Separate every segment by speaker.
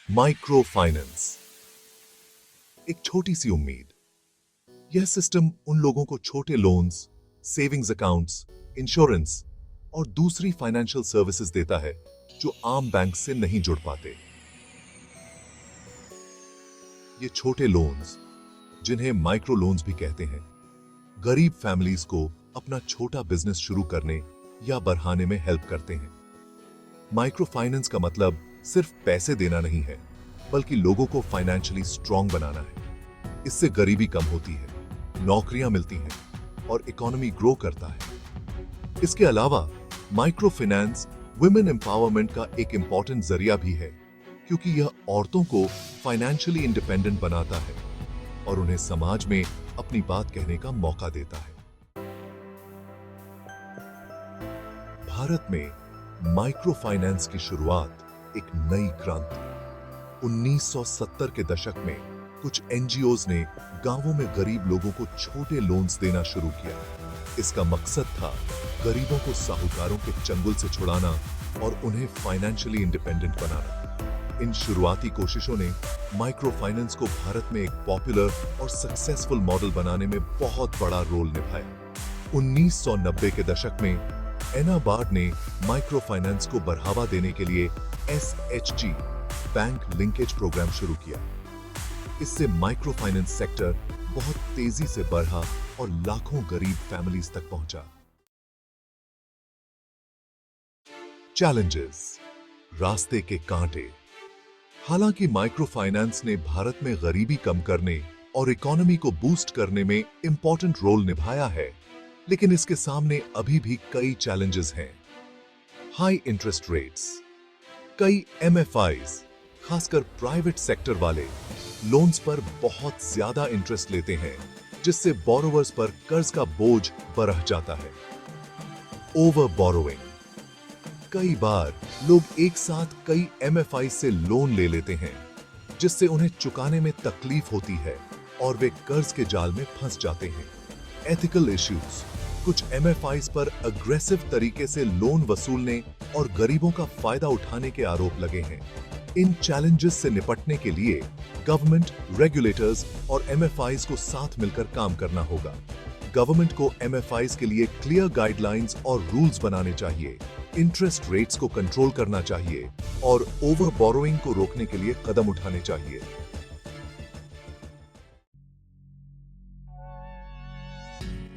Speaker 1: Micro finance, एक छोटी सी उम्मीद। यह सिस्टम उन लोगों को छोटे लोन्स, सेविंग्स अकाउंट्स, इंश्योरेंस और दूसरी फाइनेंशियल सर्विसेज देता है जो आम बैंक से नहीं जुड़ पाते। ये छोटे लोन्स, जिन्हें माइक्रो लोन्स भी कहते हैं, गरीब फैमिलीज को अपना छोटा बिजनेस शुरू करने या बढ़ाने में हेल्प करते हैं। माइक्रो फाइनेंस का मतलब सिर्फ पैसे देना नहीं है, बल्कि लोगों को फाइनेंशियली स्ट्रांग बनाना है। इससे गरीबी कम होती है, नौकरियां मिलती हैं और इकोनॉमी ग्रो करता है। इसके अलावा माइक्रो फाइनेंस वुमेन एम्पावरमेंट का एक इंपॉर्टेंट जरिया भी है, क्योंकि यह औरतों को फाइनेंशियली इंडिपेंडेंट बनाता है और उन्हें समाज में अपनी बात कहने का मौका देता है। भारत में माइक्रो फाइनेंस की शुरुआत एक नई क्रांति 1970 के दशक में कुछ एनजीओज ने गांवों में गरीब लोगों को छोटे लोन्स देना शुरू किया। इसका मकसद था गरीबों को साहूकारों के चंगुल से छुड़ाना और उन्हें फाइनेंशियली इंडिपेंडेंट बनाना। इन शुरुआती कोशिशों ने माइक्रो फाइनेंस को भारत में एक पॉपुलर और सक्सेसफुल मॉडल बनाने में बहुत बड़ा रोल निभाया। 1990 के दशक में NABARD ने माइक्रो फाइनेंस को बढ़ावा देने के लिए SHG बैंक लिंकेज प्रोग्राम शुरू किया। इससे माइक्रो फाइनेंस सेक्टर बहुत तेजी से बढ़ा और लाखों गरीब फैमिलीज तक पहुंचा। चैलेंजेस, रास्ते के कांटे। हालांकि माइक्रो फाइनेंस ने भारत में गरीबी कम करने और इकोनॉमी को बूस्ट करने में इंपॉर्टेंट रोल निभाया है, लेकिन इसके सामने अभी भी कई चैलेंजेस हैं। High interest rates. कई MFIs, खासकर प्राइवेट सेक्टर वाले, लोन्स पर बहुत ज्यादा इंटरेस्ट लेते हैं, जिससे बोरोवर्स पर कर्ज का बोझ बढ़ जाता है। Over borrowing. कई बार लोग एक साथ कई MFI से लोन ले लेते हैं, जिससे उन्हें चुकाने में तकलीफ होती है और वे कर्ज के जाल में फंस जाते हैं। Ethical issues. कुछ MFIs पर अग्रेसिव तरीके से लोन वसूलने और गरीबों का फायदा उठाने के आरोप लगे हैं। इन चैलेंजेस से निपटने के लिए गवर्नमेंट, रेगुलेटर्स और MFIs को साथ मिलकर काम करना होगा। गवर्नमेंट को MFIs के लिए क्लियर गाइडलाइंस और रूल्स बनाने चाहिए, इंटरेस्ट रेट्स को कंट्रोल करना चाहिए और ओवर बोरोइंग को रोकने के लिए कदम उठाने चाहिए।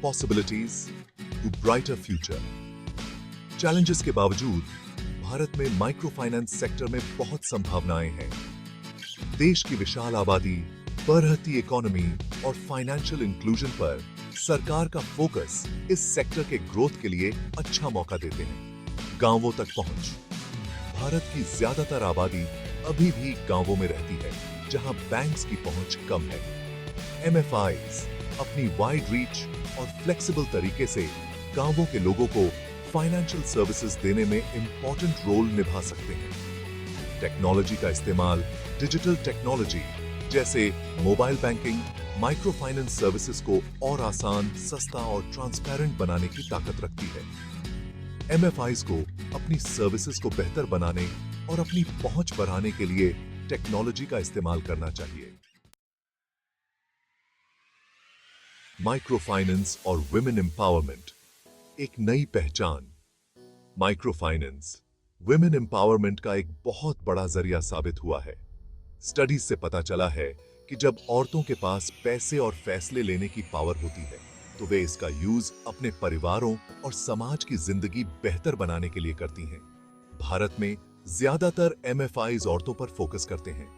Speaker 1: Possibilities to brighter future. Challenges के बावजूद भारत में माइक्रो फाइनेंस सेक्टर में बहुत संभावनाएं हैं। देश की विशाल आबादी, बढ़ती इकोनॉमी और फाइनेंशियल इंक्लूजन पर सरकार का फोकस इस सेक्टर के ग्रोथ के लिए अच्छा मौका देते हैं। गांवों तक पहुंच। भारत की ज्यादातर आबादी अभी भी गांवों में रहती है, जहां बैंक्स की पहुंच कम है। MFIs अपनी वाइड रीच और फ्लेक्सिबल तरीके से गांवों के लोगों को फाइनेंशियल सर्विसेज देने में इंपॉर्टेंट रोल निभा सकते हैं। टेक्नोलॉजी का इस्तेमाल, डिजिटल टेक्नोलॉजी जैसे mobile banking, micro finance services को और आसान, सस्ता और ट्रांसपेरेंट बनाने की ताकत रखती है। MFIs को अपनी सर्विसेज को बेहतर बनाने और अपनी पहुंच बढ़ाने के लिए टेक्नोलॉजी का इस्तेमाल करना चाहिए। माइक्रो फाइनेंस और वुमेन एम्पावरमेंट, एक नई पहचान। माइक्रो फाइनेंस वुमेन एम्पावरमेंट का एक बहुत बड़ा जरिया साबित हुआ है। स्टडीज से पता चला है कि जब औरतों के पास पैसे और फैसले लेने की पावर होती है, तो वे इसका यूज अपने परिवारों और समाज की जिंदगी बेहतर बनाने के लिए करती हैं। भारत में ज्यादातर MFIs औरतों पर फोकस करते हैं।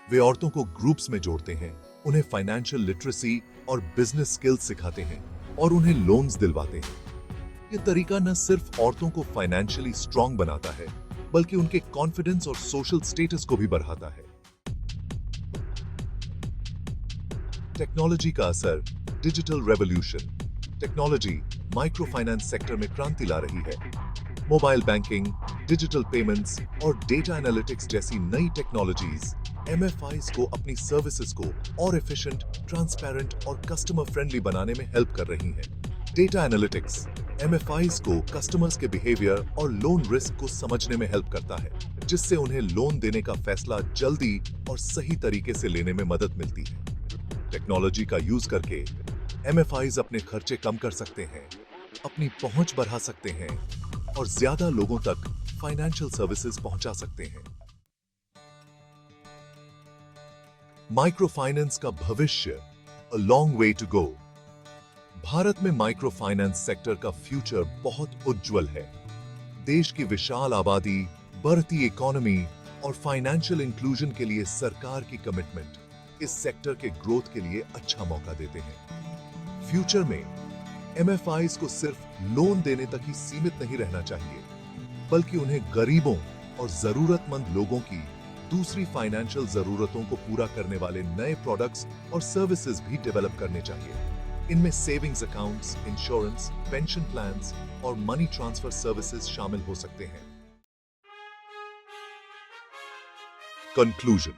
Speaker 1: वे औरतों को ग्रुप्स में जोड़ते हैं, उन्हें फाइनेंशियल लिटरेसी और बिजनेस स्किल्स सिखाते हैं और उन्हें लोन्स दिलवाते हैं। यह तरीका न सिर्फ औरतों को फाइनेंशियली स्ट्रांग बनाता है, बल्कि उनके कॉन्फिडेंस और सोशल स्टेटस को भी बढ़ाता है। टेक्नोलॉजी का असर। Digital revolution. Technology micro finance sector में क्रांति ला रही है। मोबाइल बैंकिंग, डिजिटल पेमेंट्स और डेटा एनालिटिक्स जैसी नई टेक्नोलॉजीज MFIs को अपनी सर्विसेज को और एफिशिएंट, ट्रांसपेरेंट और कस्टमर फ्रेंडली बनाने में हेल्प कर रही हैं। डेटा एनालिटिक्स MFIs को कस्टमर्स के बिहेवियर और लोन रिस्क को समझने में हेल्प करता है। जिससे उन्हें लोन देने का फैसला जल्दी और सही तरीके से लेने में मदद मिलती है। टेक्नोलॉजी का यूज करके एमएफआईज अपने खर्चे कम कर सकते हैं, अपनी पहुंच बढ़ा सकते हैं और ज्यादा लोगों तक फाइनेंशियल सर्विसेज पहुंचा सकते हैं। माइक्रो फाइनेंस का भविष्य, a long way to go. भारत में माइक्रो फाइनेंस सेक्टर का फ्यूचर बहुत उज्जवल है। देश की विशाल आबादी, बढ़ती इकोनॉमी और फाइनेंशियल इंक्लूजन के लिए सरकार की कमिटमेंट इस सेक्टर के ग्रोथ के लिए अच्छा मौका देते हैं। फ्यूचर में एमएफआईज को सिर्फ लोन देने तक ही सीमित नहीं रहना चाहिए, बल्कि उन्हें गरीबों और जरूरतमंद लोगों की दूसरी फाइनेंशियल जरूरतों को पूरा करने वाले नए प्रोडक्ट्स और सर्विसेज भी डेवलप करने चाहिए। इनमें savings accounts, insurance, pension plans और मनी ट्रांसफर सर्विसेज शामिल हो सकते हैं। कंक्लूजन,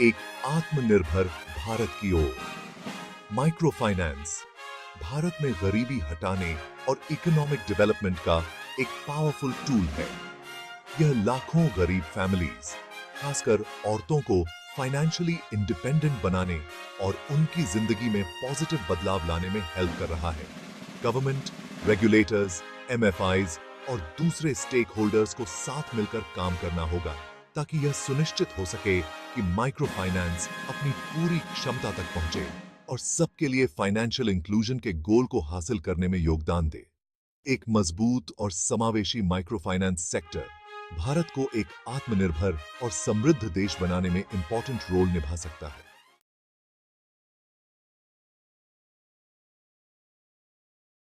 Speaker 1: एक आत्मनिर्भर भारत की ओर। माइक्रो फाइनेंस भारत में गरीबी हटाने और इकोनॉमिक डेवलपमेंट का एक पावरफुल टूल है। यह लाखों गरीब फैमिलीज, खासकर औरतों को फाइनेंशियली इंडिपेंडेंट बनाने और उनकी जिंदगी में पॉजिटिव बदलाव लाने में हेल्प कर रहा है। गवर्नमेंट, रेगुलेटर्स, एमएफआईज और दूसरे स्टेक होल्डर्स को साथ मिलकर काम करना होगा ताकि यह सुनिश्चित हो सके कि माइक्रो फाइनेंस अपनी पूरी क्षमता तक पहुंचे और सबके लिए फाइनेंशियल इंक्लूजन के गोल को हासिल करने में योगदान दे। एक मजबूत और समावेशी माइक्रो फाइनेंस सेक्टर भारत को एक आत्मनिर्भर और समृद्ध देश बनाने में इंपॉर्टेंट रोल निभा सकता है।